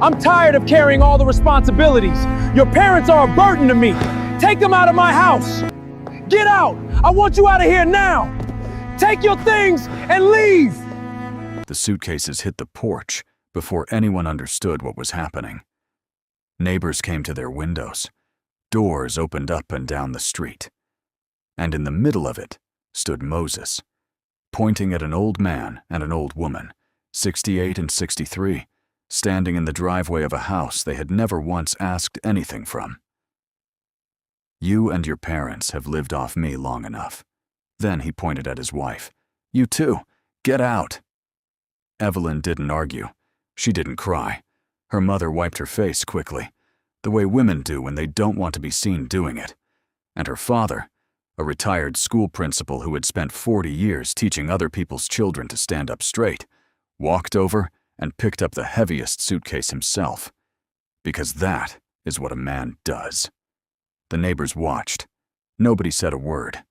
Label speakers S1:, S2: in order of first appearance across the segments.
S1: I'm tired of carrying all the responsibilities. Your parents are a burden to me. Take them out of my house. Get out! I want you out of here now! Take your things and leave!
S2: The suitcases hit the porch before anyone understood what was happening. Neighbors came to their windows. Doors opened up and down the street. And in the middle of it stood Moses, pointing at an old man and an old woman, 68 and 63, standing in the driveway of a house they had never once asked anything from. You and your parents have lived off me long enough. Then he pointed at his wife. You too, get out. Evelyn didn't argue. She didn't cry. Her mother wiped her face quickly, the way women do when they don't want to be seen doing it. And her father, a retired school principal who had spent 40 years teaching other people's children to stand up straight, walked over and picked up the heaviest suitcase himself. Because that is what a man does. The neighbors watched. Nobody said a word.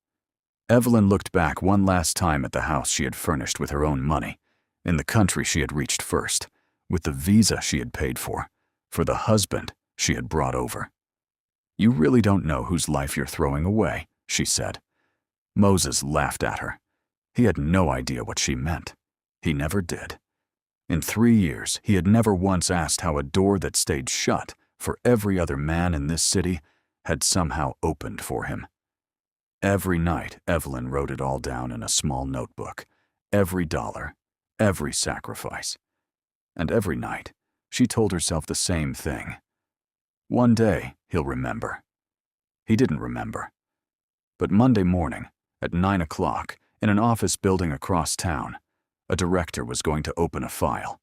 S2: Evelyn looked back one last time at the house she had furnished with her own money, in the country she had reached first, with the visa she had paid for the husband she had brought over. You really don't know whose life you're throwing away, she said. Moses laughed at her. He had no idea what she meant. He never did. In 3 years, he had never once asked how a door that stayed shut for every other man in this city had somehow opened for him. Every night, Evelyn wrote it all down in a small notebook. Every dollar, every sacrifice. And every night, she told herself the same thing. One day, he'll remember. He didn't remember. But Monday morning, at 9 o'clock, in an office building across town, a director was going to open a file,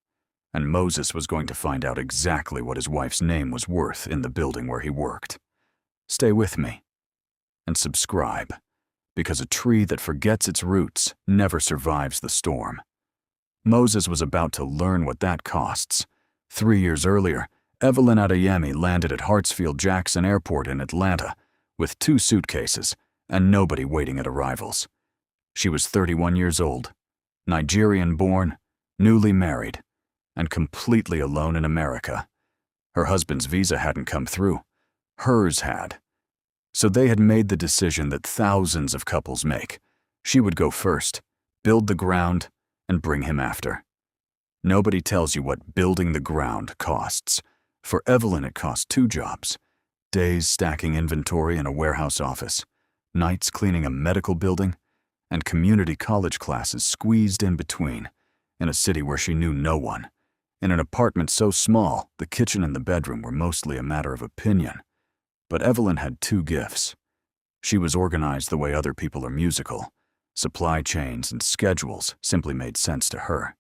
S2: and Moses was going to find out exactly what his wife's name was worth in the building where he worked. Stay with me. And subscribe, because a tree that forgets its roots never survives the storm. Moses was about to learn what that costs. 3 years earlier, Evelyn Adeyemi landed at Hartsfield-Jackson Airport in Atlanta with 2 suitcases and nobody waiting at arrivals. She was 31 years old, Nigerian-born, newly married, and completely alone in America. Her husband's visa hadn't come through. Hers had. So they had made the decision that thousands of couples make. She would go first, build the ground, and bring him after. Nobody tells you what building the ground costs. For Evelyn, it cost 2 jobs. Days stacking inventory in a warehouse office, nights cleaning a medical building, and community college classes squeezed in between, in a city where she knew no one. In an apartment so small, the kitchen and the bedroom were mostly a matter of opinion. But Evelyn had 2 gifts. She was organized the way other people are musical. Supply chains and schedules simply made sense to her.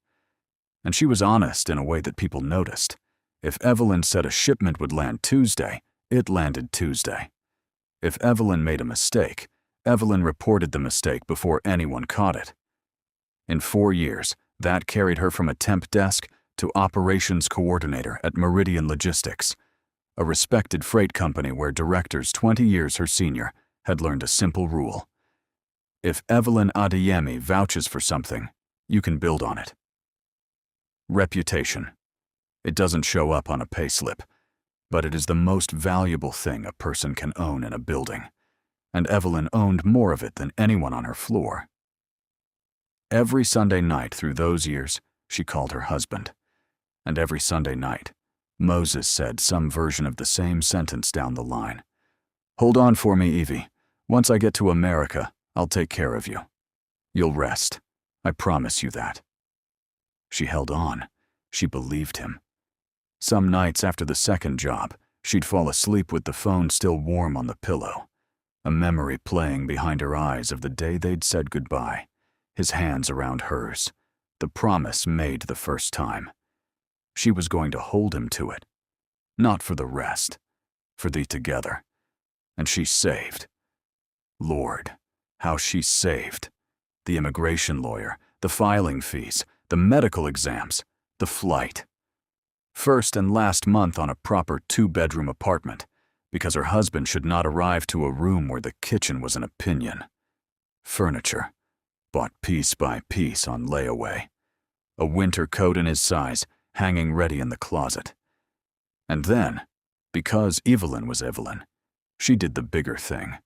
S2: And she was honest in a way that people noticed. If Evelyn said a shipment would land Tuesday, it landed Tuesday. If Evelyn made a mistake, Evelyn reported the mistake before anyone caught it. In 4 years, that carried her from a temp desk to operations coordinator at Meridian Logistics, a respected freight company where directors 20 years her senior had learned a simple rule. If Evelyn Adeyemi vouches for something, you can build on it. Reputation. It doesn't show up on a payslip, but it is the most valuable thing a person can own in a building, and Evelyn owned more of it than anyone on her floor. Every Sunday night through those years, she called her husband, and every Sunday night, Moses said some version of the same sentence down the line. Hold on for me, Evie. Once I get to America, I'll take care of you. You'll rest. I promise you that. She held on. She believed him. Some nights after the second job, she'd fall asleep with the phone still warm on the pillow, a memory playing behind her eyes of the day they'd said goodbye, his hands around hers, the promise made the first time. She was going to hold him to it. Not for the rest, for the together. And she saved. Lord, how she saved. The immigration lawyer, the filing fees, the medical exams, the flight. First and last month on a proper 2-bedroom apartment, because her husband should not arrive to a room where the kitchen was an opinion. Furniture, bought piece by piece on layaway. A winter coat in his size, hanging ready in the closet. And then, because Evelyn was Evelyn, she did the bigger thing.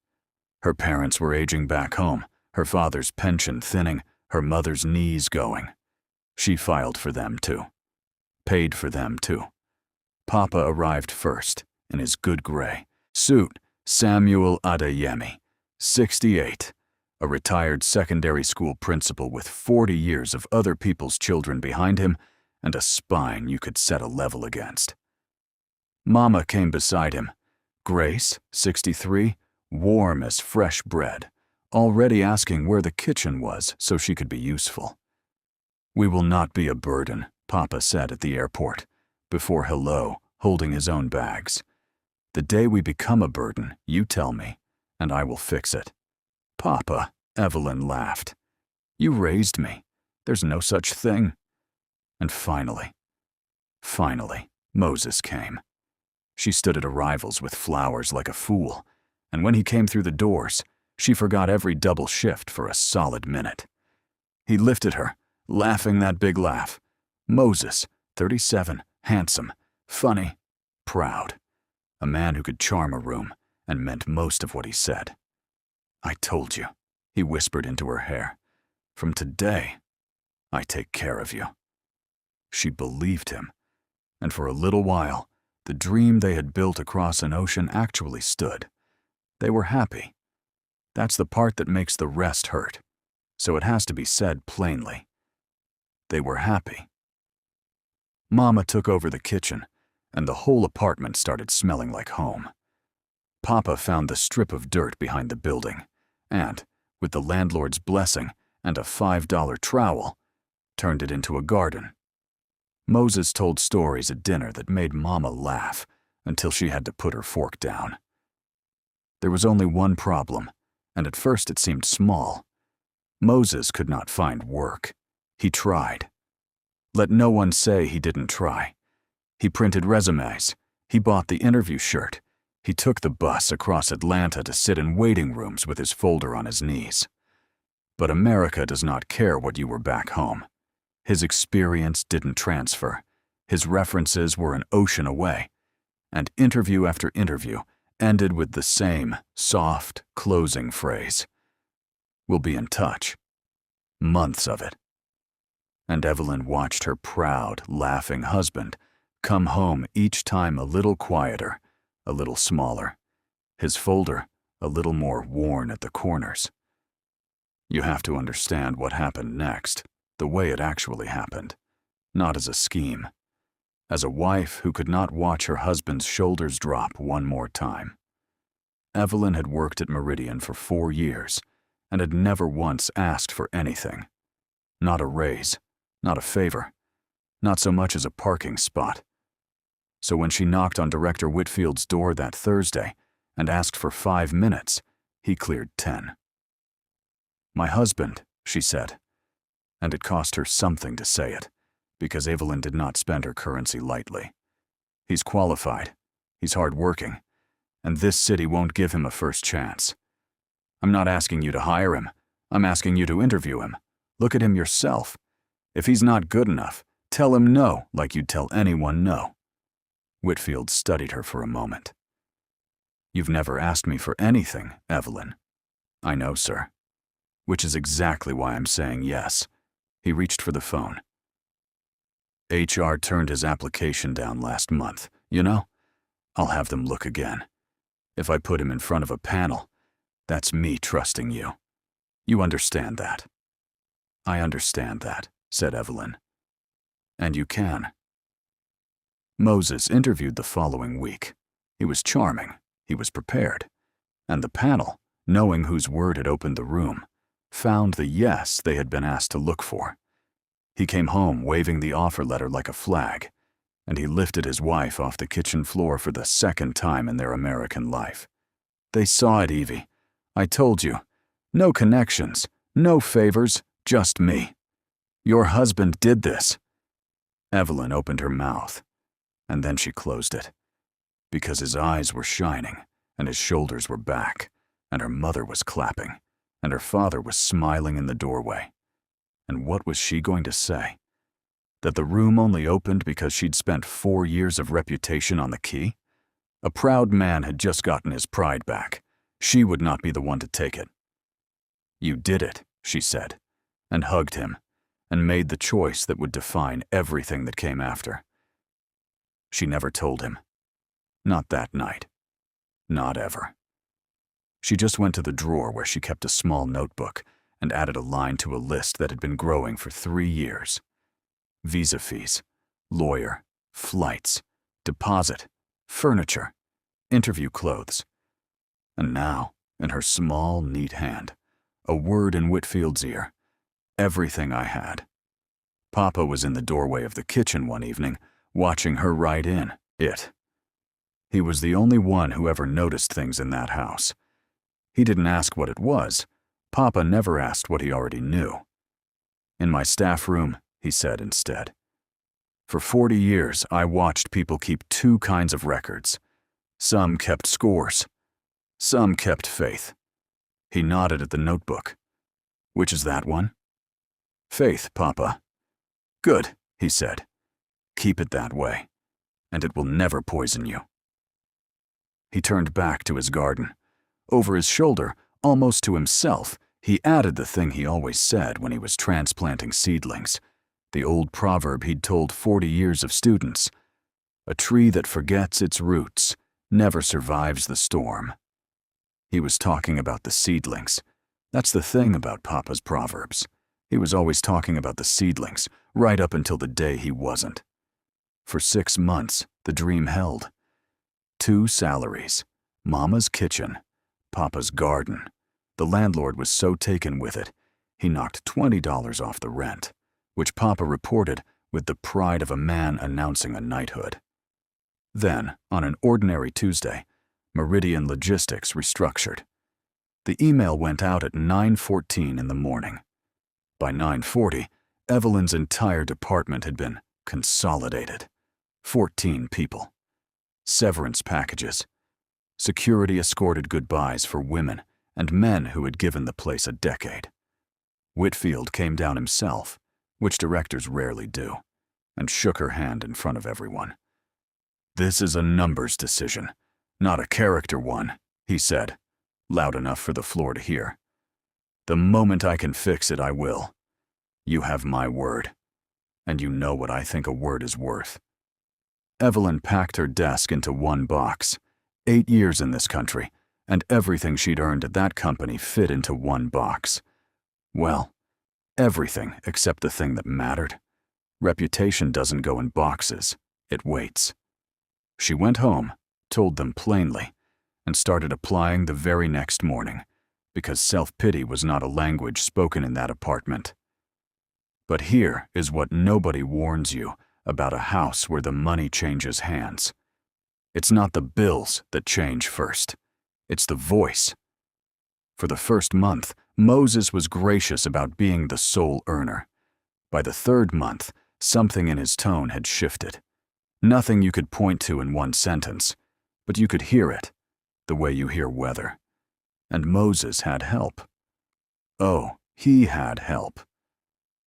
S2: Her parents were aging back home, her father's pension thinning, her mother's knees going. She filed for them too. Paid for them too. Papa arrived first, in his good gray suit, Samuel Adeyemi, 68, a retired secondary school principal with 40 years of other people's children behind him and a spine you could set a level against. Mama came beside him, Grace, 63, warm as fresh bread, already asking where the kitchen was so she could be useful. "We will not be a burden," Papa said at the airport, before hello, holding his own bags. "The day we become a burden, you tell me, and I will fix it." "Papa," Evelyn laughed. "You raised me. There's no such thing." And finally, Moses came. She stood at arrivals with flowers like a fool, and when he came through the doors, she forgot every double shift for a solid minute. He lifted her, laughing that big laugh. Moses, 37, handsome, funny, proud. A man who could charm a room and meant most of what he said. "I told you," he whispered into her hair. "From today, I take care of you." She believed him, and for a little while, the dream they had built across an ocean actually stood. They were happy. That's the part that makes the rest hurt, so it has to be said plainly. They were happy. Mama took over the kitchen, and the whole apartment started smelling like home. Papa found the strip of dirt behind the building, and, with the landlord's blessing and a $5 trowel, turned it into a garden. Moses told stories at dinner that made Mama laugh until she had to put her fork down. There was only one problem, and at first it seemed small. Moses could not find work. He tried. Let no one say he didn't try. He printed resumes. He bought the interview shirt. He took the bus across Atlanta to sit in waiting rooms with his folder on his knees. But America does not care what you were back home. His experience didn't transfer. His references were an ocean away. And interview after interview ended with the same soft, closing phrase. "We'll be in touch." Months of it. And Evelyn watched her proud, laughing husband come home each time a little quieter, a little smaller. His folder a little more worn at the corners. You have to understand what happened next, the way it actually happened, not as a scheme. As a wife who could not watch her husband's shoulders drop one more time. Evelyn had worked at Meridian for 4 years and had never once asked for anything. Not a raise, not a favor, not so much as a parking spot. So when she knocked on Director Whitfield's door that Thursday and asked for 5 minutes, he cleared 10. "My husband," she said, and it cost her something to say it, because Evelyn did not spend her currency lightly. "He's qualified, he's hard-working, and this city won't give him a first chance. I'm not asking you to hire him, I'm asking you to interview him. Look at him yourself. If he's not good enough, tell him no like you'd tell anyone no." Whitfield studied her for a moment. "You've never asked me for anything, Evelyn." "I know, sir. Which is exactly why I'm saying yes." He reached for the phone. "HR turned his application down last month. You know, I'll have them look again. If I put him in front of a panel, that's me trusting you. You understand that?" "I understand that," said Evelyn. "And you can." Moses interviewed the following week. He was charming. He was prepared. And the panel, knowing whose word had opened the room, found the yes they had been asked to look for. He came home waving the offer letter like a flag, and he lifted his wife off the kitchen floor for the second time in their American life. "They saw it, Evie. I told you. No connections, no favors, just me. Your husband did this." Evelyn opened her mouth, and then she closed it, because his eyes were shining, and his shoulders were back, and her mother was clapping, and her father was smiling in the doorway. And what was she going to say? That the room only opened because she'd spent 4 years of reputation on the key? A proud man had just gotten his pride back. She would not be the one to take it. "You did it," she said, and hugged him, and made the choice that would define everything that came after. She never told him. Not that night. Not ever. She just went to the drawer where she kept a small notebook and added a line to a list that had been growing for 3 years. Visa fees, lawyer, flights, deposit, furniture, interview clothes. And now, in her small, neat hand, a word in Whitfield's ear. Everything I had. Papa was in the doorway of the kitchen one evening, watching her write in it. He was the only one who ever noticed things in that house. He didn't ask what it was. Papa never asked what he already knew. "In my staff room," he said instead. "For 40 years, I watched people keep 2 kinds of records. Some kept scores. Some kept faith." He nodded at the notebook. "Which is that one?" "Faith, Papa." "Good," he said. "Keep it that way, and it will never poison you." He turned back to his garden. Over his shoulder, almost to himself, he added the thing he always said when he was transplanting seedlings, the old proverb he'd told 40 years of students. "A tree that forgets its roots never survives the storm." He was talking about the seedlings. That's the thing about Papa's proverbs. He was always talking about the seedlings, right up until the day he wasn't. For 6 months, the dream held. 2 salaries, Mama's kitchen, Papa's garden. The landlord was so taken with it, he knocked $20 off the rent, which Papa reported with the pride of a man announcing a knighthood. Then, on an ordinary Tuesday, Meridian Logistics restructured. The email went out at 9:14 in the morning. By 9:40, Evelyn's entire department had been consolidated. 14 people. Severance packages. Security-escorted goodbyes for women and men who had given the place a decade. Whitfield came down himself, which directors rarely do, and shook her hand in front of everyone. "This is a numbers decision, not a character one," he said, loud enough for the floor to hear. "The moment I can fix it, I will. You have my word, and you know what I think a word is worth." Evelyn packed her desk into one box. 8 years in this country, and everything she'd earned at that company fit into one box. Well, everything except the thing that mattered. Reputation doesn't go in boxes, it waits. She went home, told them plainly, and started applying the very next morning, because self-pity was not a language spoken in that apartment. But here is what nobody warns you about a house where the money changes hands. It's not the bills that change first. It's the voice. For the first month, Moses was gracious about being the sole earner. By the 3rd month, something in his tone had shifted. Nothing you could point to in one sentence, but you could hear it, the way you hear weather. And Moses had help. Oh, he had help.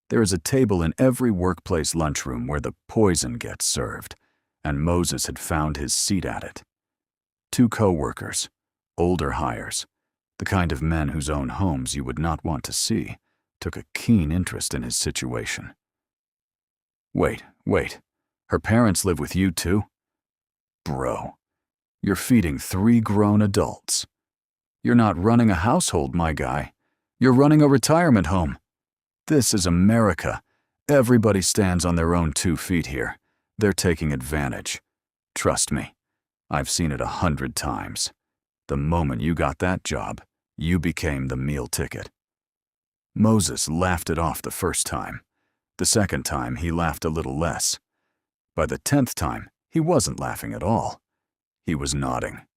S2: There is a table in every workplace lunchroom where the poison gets served, and Moses had found his seat at it. 2 co-workers, older hires, the kind of men whose own homes you would not want to see, took a keen interest in his situation. Wait, her parents live with you too? Bro, you're feeding 3 grown adults. You're not running a household, my guy. You're running a retirement home. This is America. Everybody stands on their own 2 feet here. They're taking advantage. Trust me, I've seen it 100 times. The moment you got that job, you became the meal ticket. Moses laughed it off the first time. The second time, he laughed a little less. By the 10th time, he wasn't laughing at all. He was nodding.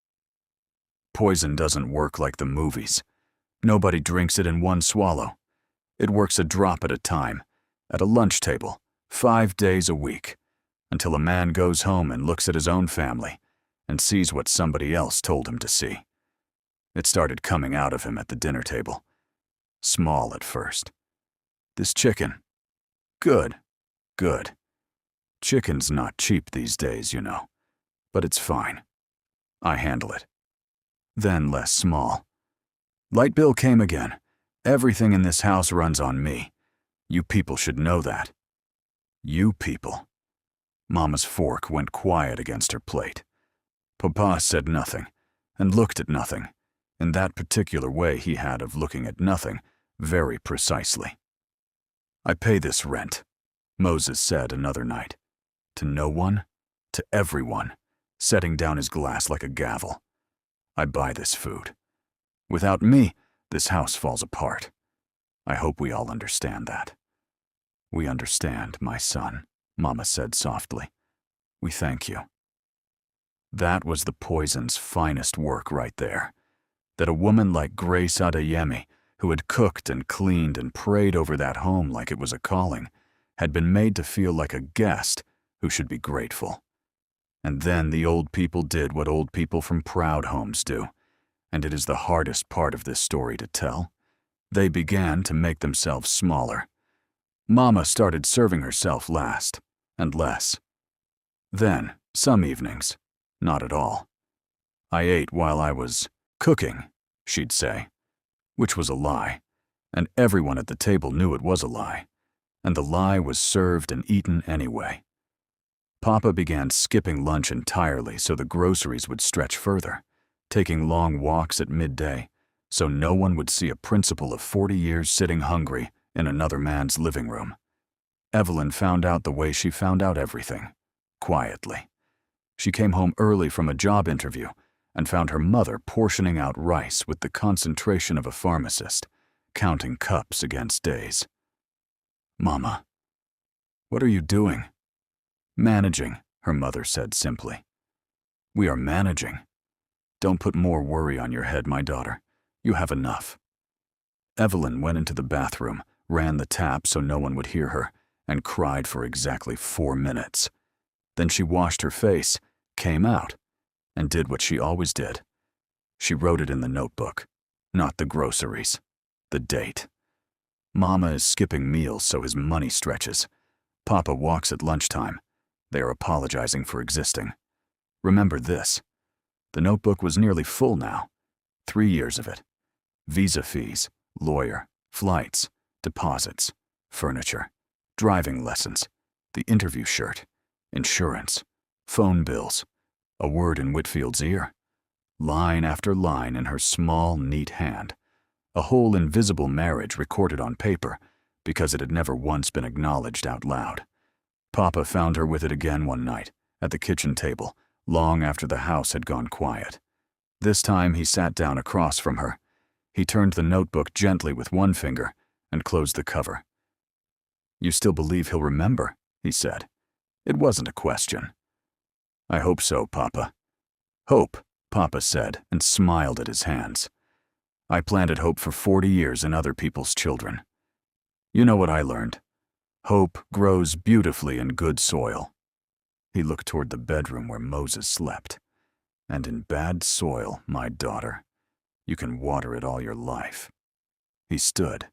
S2: Poison doesn't work like the movies. Nobody drinks it in one swallow. It works a drop at a time, at a lunch table, 5 days a week, until a man goes home and looks at his own family and sees what somebody else told him to see. It started coming out of him at the dinner table. Small at first. This chicken. Good. Chicken's not cheap these days, you know. But it's fine. I handle it. Then less small. Light bill came again. Everything in this house runs on me. You people should know that. You people. Mama's fork went quiet against her plate. Papa said nothing, and looked at nothing, in that particular way he had of looking at nothing, very precisely. I pay this rent, Moses said another night. To no one, to everyone, setting down his glass like a gavel. I buy this food. Without me, this house falls apart. I hope we all understand that. We understand, my son, Mama said softly. We thank you. That was the poison's finest work right there. That a woman like Grace Adeyemi, who had cooked and cleaned and prayed over that home like it was a calling, had been made to feel like a guest who should be grateful. And then the old people did what old people from proud homes do, and it is the hardest part of this story to tell. They began to make themselves smaller. Mama started serving herself last, and less. Then, some evenings, not at all. I ate while I was cooking, she'd say, which was a lie, and everyone at the table knew it was a lie, and the lie was served and eaten anyway. Papa began skipping lunch entirely so the groceries would stretch further, taking long walks at midday so no one would see a principal of 40 years sitting hungry in another man's living room. Evelyn found out the way she found out everything, quietly. She came home early from a job interview and found her mother portioning out rice with the concentration of a pharmacist, counting cups against days. Mama, what are you doing? Managing, her mother said simply. We are managing. Don't put more worry on your head, my daughter. You have enough. Evelyn went into the bathroom, ran the tap so no one would hear her, and cried for exactly 4 minutes. Then she washed her face, came out, and did what she always did. She wrote it in the notebook, not the groceries, the date. Mama is skipping meals so his money stretches. Papa walks at lunchtime. They are apologizing for existing. Remember this. The notebook was nearly full now. 3 years of it. Visa fees, lawyer, flights, deposits, furniture, driving lessons, the interview shirt, insurance, phone bills, a word in Whitfield's ear, line after line in her small, neat hand, a whole invisible marriage recorded on paper because it had never once been acknowledged out loud. Papa found her with it again one night, at the kitchen table, long after the house had gone quiet. This time he sat down across from her. He turned the notebook gently with one finger and closed the cover. You still believe he'll remember, he said. It wasn't a question. I hope so, Papa. Hope, Papa said and smiled at his hands. I planted hope for 40 years in other people's children. You know what I learned? Hope grows beautifully in good soil. He looked toward the bedroom where Moses slept. And in bad soil, my daughter, you can water it all your life. He stood,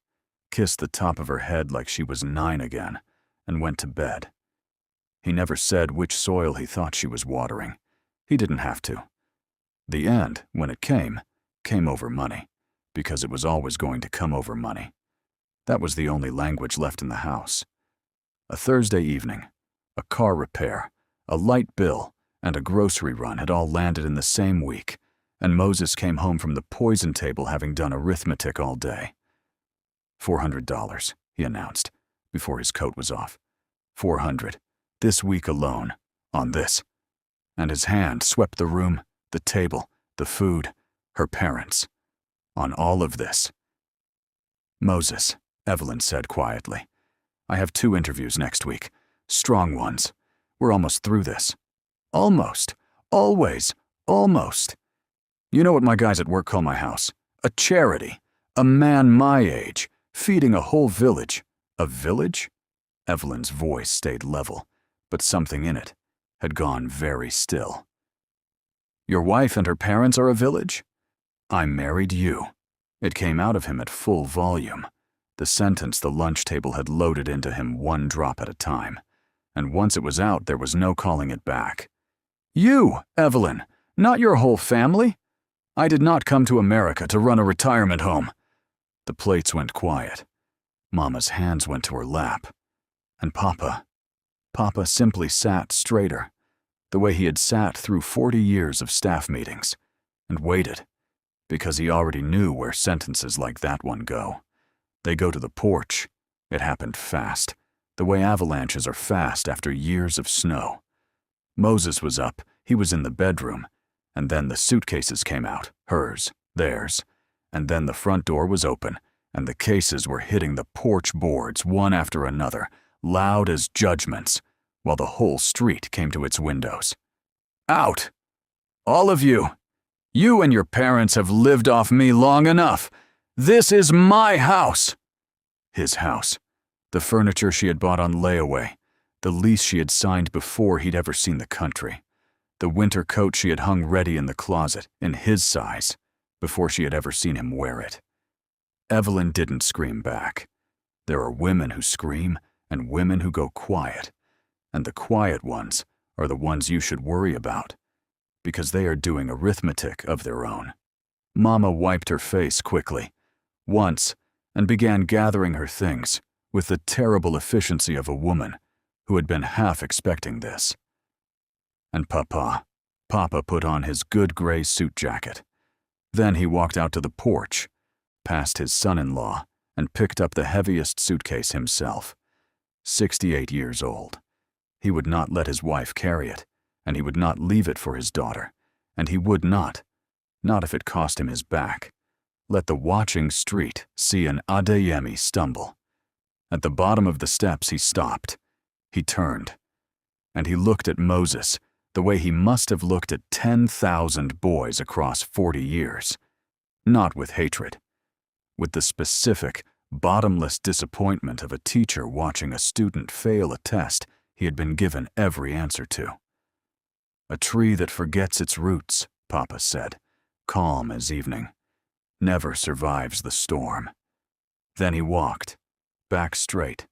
S2: kissed the top of her head like she was 9 again, and went to bed. He never said which soil he thought she was watering. He didn't have to. The end, when it came over money, because it was always going to come over money. That was the only language left in the house. A Thursday evening, a car repair, a light bill, and a grocery run had all landed in the same week, and Moses came home from the poison table having done arithmetic all day. $400, he announced, before his coat was off. 400, this week alone, on this. And his hand swept the room, the table, the food, her parents. On all of this. Moses, Evelyn said quietly, I have 2 interviews next week. Strong ones. We're almost through this. Almost. Always. Almost. You know what my guys at work call my house? A charity. A man my age, feeding a whole village. A village? Evelyn's voice stayed level, but something in it had gone very still. Your wife and her parents are a village? I married you. It came out of him at full volume. The sentence the lunch table had loaded into him 1 drop at a time. and once it was out, there was no calling it back. "You, Evelyn, not your whole family? I did not come to America to run a retirement home." The plates went quiet. Mama's hands went to her lap. And Papa simply sat straighter, the way he had sat through 40 years of staff meetings, and waited, because he already knew where sentences like that one go. They go to the porch. It happened fast, the way avalanches are fast after years of snow. Moses was up, he was in the bedroom, and then the suitcases came out, hers, theirs, and then the front door was open, and the cases were hitting the porch boards one after another, loud as judgments, while the whole street came to its windows. "Out! All of you! You and your parents have lived off me long enough! This is my house!" His house. The furniture she had bought on layaway. The lease she had signed before he'd ever seen the country. The winter coat she had hung ready in the closet, in his size, before she had ever seen him wear it. Evelyn didn't scream back. There are women who scream and women who go quiet, and the quiet ones are the ones you should worry about, because they are doing arithmetic of their own. Mama wiped her face quickly, once, and began gathering her things with the terrible efficiency of a woman who had been half expecting this. And Papa put on his good gray suit jacket. Then he walked out to the porch, past his son-in-law, and picked up the heaviest suitcase himself. 68 years old. He would not let his wife carry it, and he would not leave it for his daughter, and he would not if it cost him his back, let the watching street see an Adeyemi stumble. At the bottom of the steps he stopped. He turned, and he looked at Moses the way he must have looked at 10,000 boys across 40 years. Not with hatred, with the specific, bottomless disappointment of a teacher watching a student fail a test he had been given every answer to. "A tree that forgets its roots," Papa said, calm as evening, "never survives the storm." Then he walked, back straight,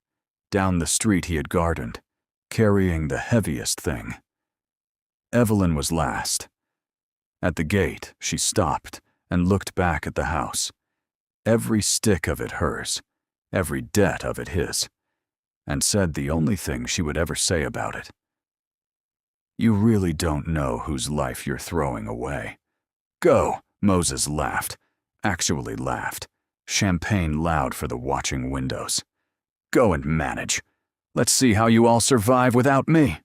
S2: down the street he had gardened, carrying the heaviest thing. Evelyn was last. At the gate, she stopped and looked back at the house. Every stick of it hers, every debt of it his, and said the only thing she would ever say about it. "You really don't know whose life you're throwing away." "Go," Moses laughed, actually laughed, champagne loud for the watching windows. "Go and manage. Let's see how you all survive without me."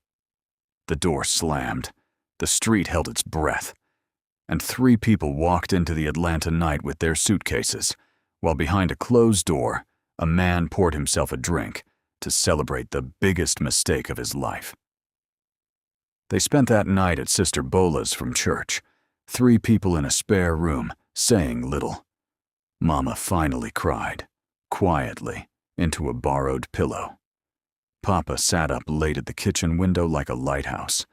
S2: The door slammed. The street held its breath. And 3 people walked into the Atlanta night with their suitcases, while behind a closed door, a man poured himself a drink to celebrate the biggest mistake of his life. They spent that night at Sister Bola's from church, 3 people in a spare room, saying little. Mama finally cried, quietly, into a borrowed pillow. Papa sat up late at the kitchen window like a lighthouse,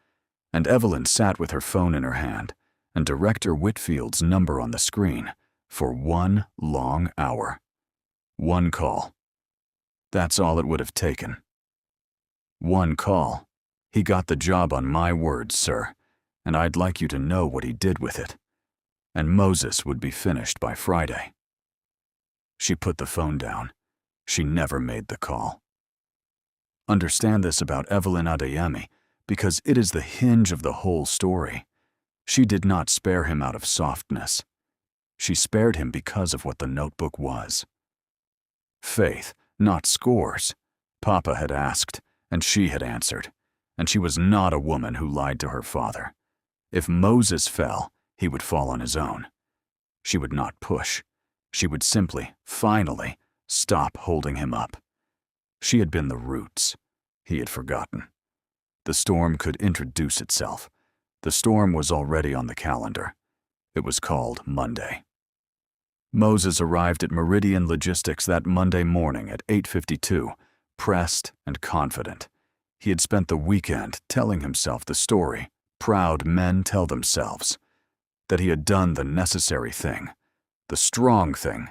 S2: and Evelyn sat with her phone in her hand and Director Whitfield's number on the screen for 1 long hour. 1 call. That's all it would have taken. 1 call. "He got the job on my word, sir, and I'd like you to know what he did with it." And Moses would be finished by Friday. She put the phone down. She never made the call. Understand this about Evelyn Adeyemi, because it is the hinge of the whole story. She did not spare him out of softness. She spared him because of what the notebook was. Faith, not scores. Papa had asked, and she had answered, and she was not a woman who lied to her father. If Moses fell, he would fall on his own. She would not push. She would simply, finally, stop holding him up. She had been the roots. He had forgotten. The storm could introduce itself. The storm was already on the calendar. It was called Monday. Moses arrived at Meridian Logistics that Monday morning at 8:52, pressed and confident. He had spent the weekend telling himself the story proud men tell themselves, that he had done the necessary thing, the strong thing,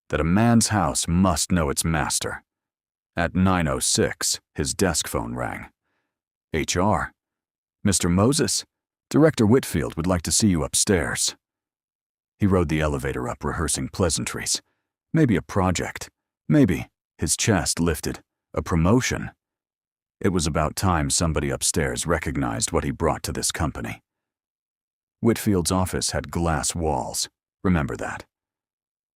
S2: that a man's house must know its master. At 9:06, his desk phone rang. HR. Mr. Moses, Director Whitfield would like to see you upstairs. He rode the elevator up, rehearsing pleasantries. Maybe a project. Maybe, his chest lifted, a promotion. It was about time somebody upstairs recognized what he brought to this company. Whitfield's office had glass walls. Remember that.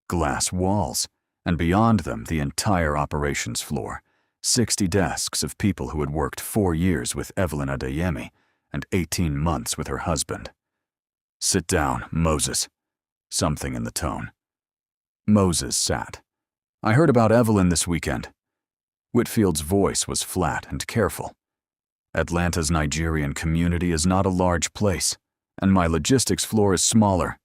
S2: Glass walls, and beyond them the entire operations floor. 60 desks of people who had worked 4 years with Evelyn Adeyemi and 18 months with her husband. Sit down, Moses. Something in the tone. Moses sat. I heard about Evelyn this weekend. Whitfield's voice was flat and careful. Atlanta's Nigerian community is not a large place, and my logistics floor is smaller.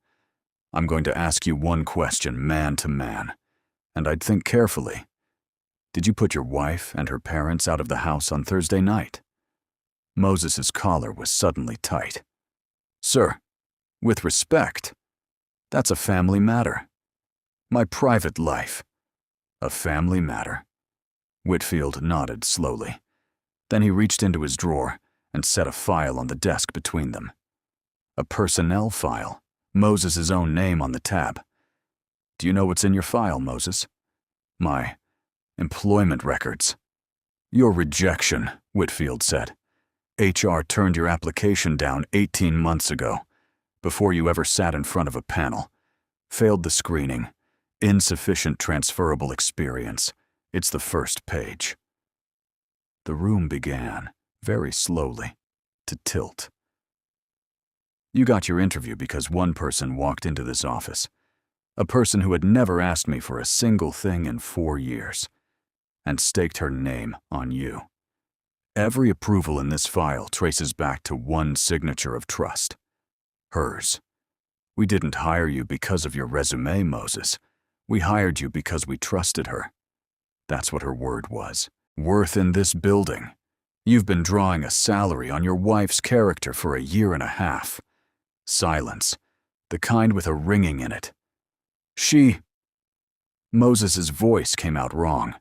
S2: I'm going to ask you one question, man to man, and I'd think carefully. Did you put your wife and her parents out of the house on Thursday night? Moses's collar was suddenly tight. Sir, with respect, that's a family matter. My private life. A family matter. Whitfield nodded slowly. Then he reached into his drawer and set a file on the desk between them. A personnel file, Moses's own name on the tab. Do you know what's in your file, Moses? My employment records. Your rejection, Whitfield said. HR turned your application down 18 months ago, before you ever sat in front of a panel. Failed the screening. Insufficient transferable experience. It's the first page. The room began, very slowly, to tilt. You got your interview because one person walked into this office. A person who had never asked me for a single thing in 4 years, and staked her name on you. Every approval in this file traces back to one signature of trust. Hers. We didn't hire you because of your resume, Moses. We hired you because we trusted her. That's what her word was. Worth in this building. You've been drawing a salary on your wife's character for 1.5 years. Silence. The kind with a ringing in it. Moses's voice came out wrong.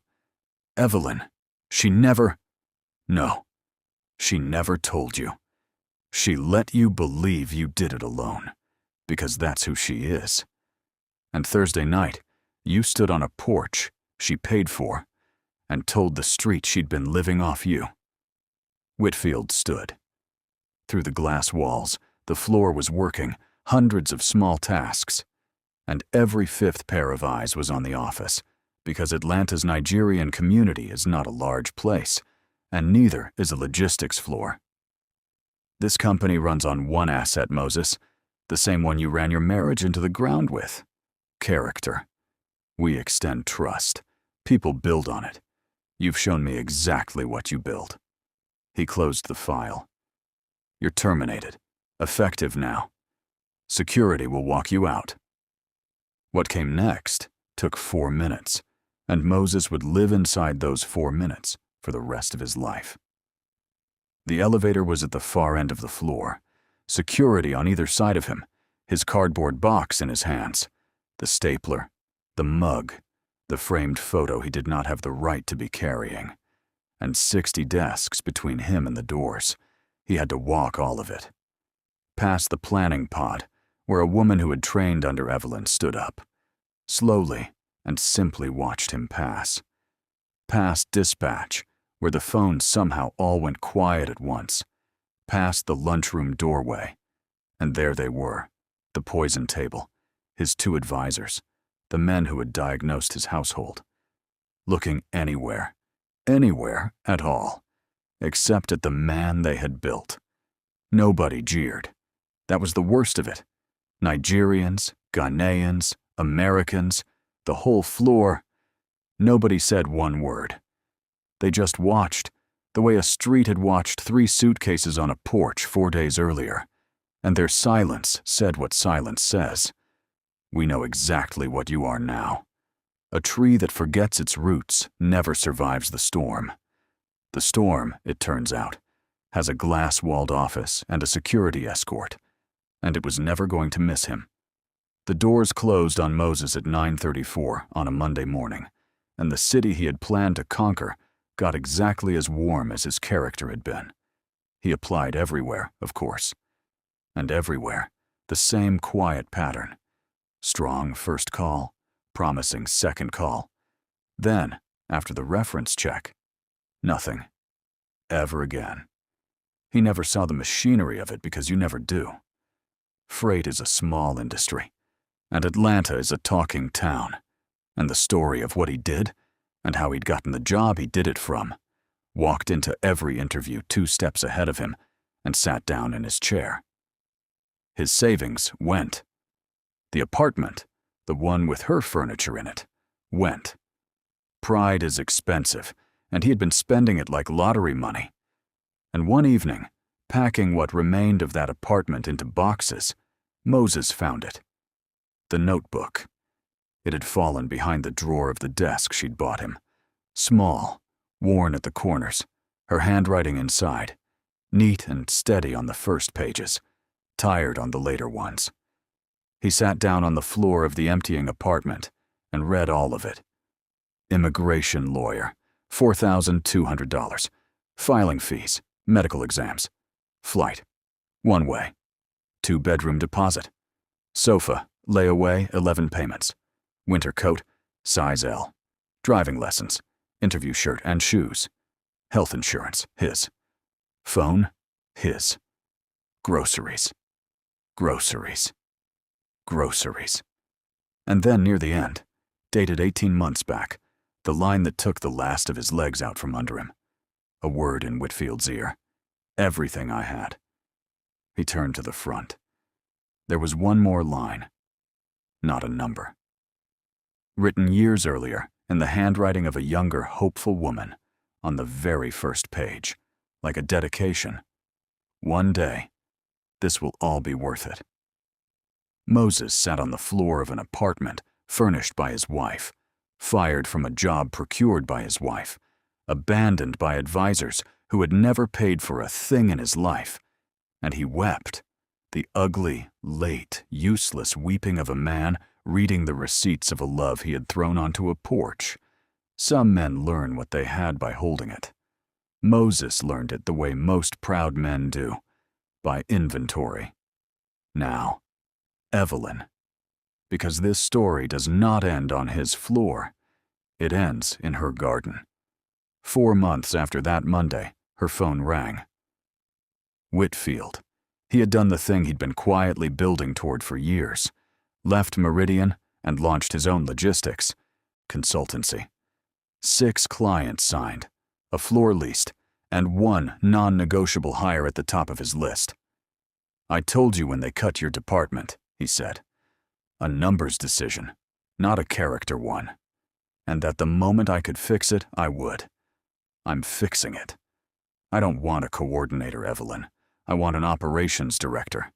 S2: Evelyn, she never... No, she never told you. She let you believe you did it alone, because that's who she is. And Thursday night, you stood on a porch she paid for and told the street she'd been living off you. Whitfield stood. Through the glass walls, the floor was working, hundreds of small tasks, and every 5th pair of eyes was on the office, because Atlanta's Nigerian community is not a large place, and neither is a logistics floor. This company runs on one asset, Moses, the same one you ran your marriage into the ground with. Character. We extend trust. People build on it. You've shown me exactly what you build. He closed the file. You're terminated. Effective now. Security will walk you out. What came next took 4 minutes, and Moses would live inside those 4 minutes for the rest of his life. The elevator was at the far end of the floor, security on either side of him, his cardboard box in his hands, the stapler, the mug, the framed photo he did not have the right to be carrying, and 60 desks between him and the doors. He had to walk all of it. Past the planning pod, where a woman who had trained under Evelyn stood up, slowly and simply watched him pass. Past dispatch, where the phones somehow all went quiet at once. Past the lunchroom doorway, and there they were, the poison table, his 2 advisors, the men who had diagnosed his household. Looking anywhere at all, except at the man they had built. Nobody jeered. That was the worst of it. Nigerians, Ghanaians, Americans, the whole floor. Nobody said one word. They just watched, the way a street had watched 3 suitcases on a porch 4 days earlier, and their silence said what silence says. We know exactly what you are now. A tree that forgets its roots never survives the storm. The storm, it turns out, has a glass-walled office and a security escort, and it was never going to miss him. The doors closed on Moses at 9:34 on a Monday morning, and the city he had planned to conquer got exactly as warm as his character had been. He applied everywhere, of course. And everywhere, the same quiet pattern. Strong first call, promising second call. Then, after the reference check, nothing. Ever again. He never saw the machinery of it because you never do. Freight is a small industry, and Atlanta is a talking town. And the story of what he did, and how he'd gotten the job he did it from, walked into every interview 2 steps ahead of him and sat down in his chair. His savings went. The apartment, the one with her furniture in it, went. Pride is expensive, and he had been spending it like lottery money. And one evening, packing what remained of that apartment into boxes, Moses found it. The notebook. It had fallen behind the drawer of the desk she'd bought him. Small, worn at the corners, her handwriting inside, neat and steady on the first pages, tired on the later ones. He sat down on the floor of the emptying apartment and read all of it. Immigration lawyer, $4,200. Filing fees, medical exams. Flight, one way. 2-bedroom deposit. Sofa, layaway, 11 payments. Winter coat, size L. Driving lessons, interview shirt and shoes. Health insurance, his. Phone, his. Groceries. Groceries. Groceries. And then near the end, dated 18 months back, the line that took the last of his legs out from under him. A word in Whitfield's ear. Everything I had. He turned to the front. There was one more line. Not a number. Written years earlier, in the handwriting of a younger, hopeful woman, on the very first page, like a dedication. One day, this will all be worth it. Moses sat on the floor of an apartment furnished by his wife, fired from a job procured by his wife, abandoned by advisors who had never paid for a thing in his life, and he wept, the ugly, late, useless weeping of a man reading the receipts of a love he had thrown onto a porch. Some men learn what they had by holding it. Moses learned it the way most proud men do, by inventory. Now, Evelyn. Because this story does not end on his floor. It ends in her garden. 4 months after that Monday, her phone rang. Whitfield. He had done the thing he'd been quietly building toward for years. Left Meridian and launched his own logistics. Consultancy. 6 clients signed, a floor leased, and 1 non-negotiable hire at the top of his list. I told you when they cut your department, he said. A numbers decision, not a character one. And that the moment I could fix it, I would. I'm fixing it. I don't want a coordinator, Evelyn. I want an operations director.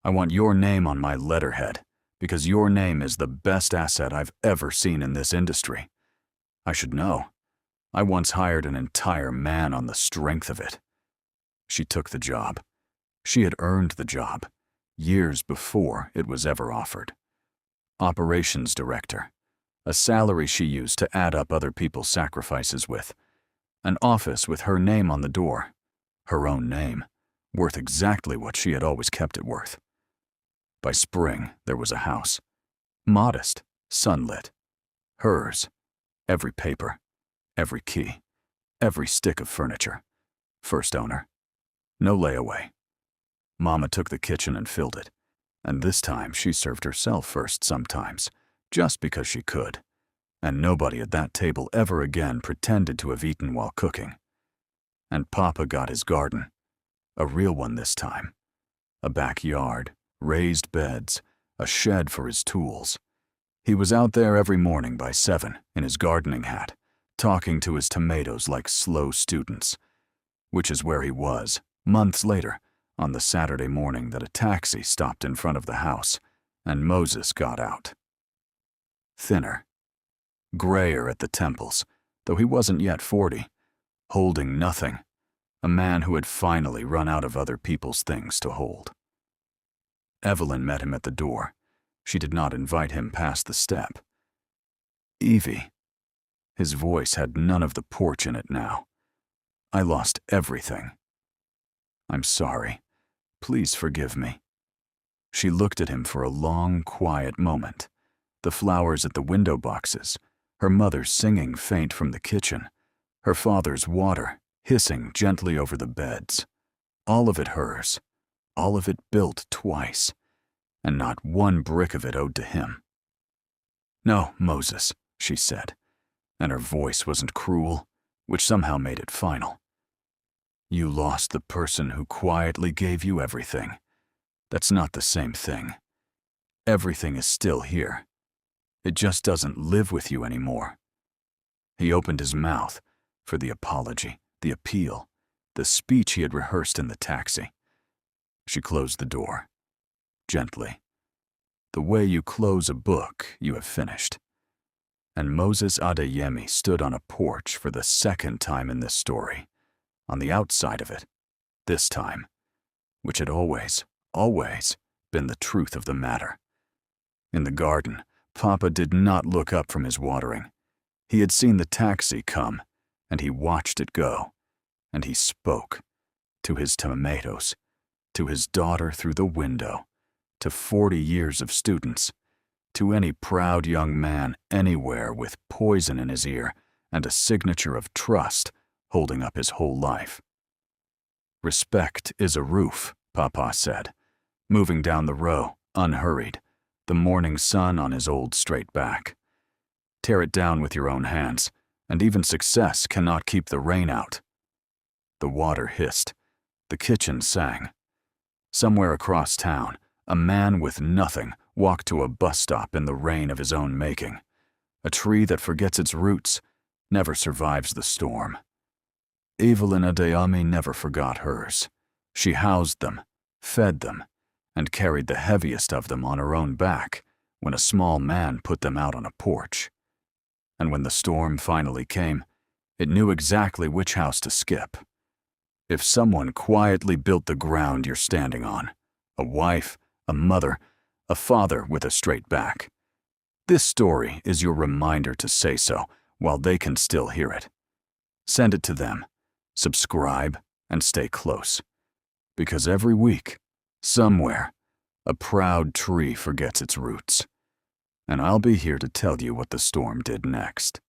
S2: I want your name on my letterhead, because your name is the best asset I've ever seen in this industry. I should know. I once hired an entire man on the strength of it. She took the job. She had earned the job, years before it was ever offered. Operations director, a salary she used to add up other people's sacrifices with. An office with her name on the door, her own name, worth exactly what she had always kept it worth. By spring, there was a house. Modest, sunlit. Hers. Every paper, every key, every stick of furniture. First owner. No layaway. Mama took the kitchen and filled it, and this time she served herself first sometimes, just because she could, and nobody at that table ever again pretended to have eaten while cooking. And Papa got his garden, a real one this time. A backyard, raised beds, a shed for his tools. He was out there every morning by 7 in his gardening hat, talking to his tomatoes like slow students, which is where he was, months later, on the Saturday morning that a taxi stopped in front of the house, and Moses got out. Thinner, grayer at the temples, though he wasn't yet 40, holding nothing, a man who had finally run out of other people's things to hold. Evelyn met him at the door. She did not invite him past the step. Evie. His voice had none of the porch in it now. I lost everything. I'm sorry. Please forgive me." She looked at him for a long, quiet moment. The flowers at the window boxes, her mother singing faint from the kitchen, her father's water hissing gently over the beds. All of it hers, all of it built twice, and not one brick of it owed to him. "No, Moses," she said, and her voice wasn't cruel, which somehow made it final. "You lost the person who quietly gave you everything. That's not the same thing. Everything is still here. It just doesn't live with you anymore." He opened his mouth for the apology, the appeal, the speech he had rehearsed in the taxi. She closed the door, gently. The way you close a book you have finished. And Moses Adeyemi stood on a porch for the second time in this story, on the outside of it, this time, which had always been the truth of the matter. In the garden, Papa did not look up from his watering. He had seen the taxi come, and he watched it go, and he spoke to his tomatoes, to his daughter through the window, to 40 years of students, to any proud young man anywhere with poison in his ear and a signature of trust holding up his whole life. "Respect is a roof," Papa said, moving down the row, unhurried, the morning sun on his old straight back. "Tear it down with your own hands, and even success cannot keep the rain out." The water hissed. The kitchen sang. Somewhere across town, a man with nothing walked to a bus stop in the rain of his own making. A tree that forgets its roots never survives the storm. Evelyn Adeyemi never forgot hers. She housed them, fed them, and carried the heaviest of them on her own back when a small man put them out on a porch. And when the storm finally came, it knew exactly which house to skip. If someone quietly built the ground you're standing on, a wife, a mother, a father with a straight back, this story is your reminder to say so while they can still hear it. Send it to them, subscribe, and stay close. Because every week, somewhere, a proud tree forgets its roots. And I'll be here to tell you what the storm did next.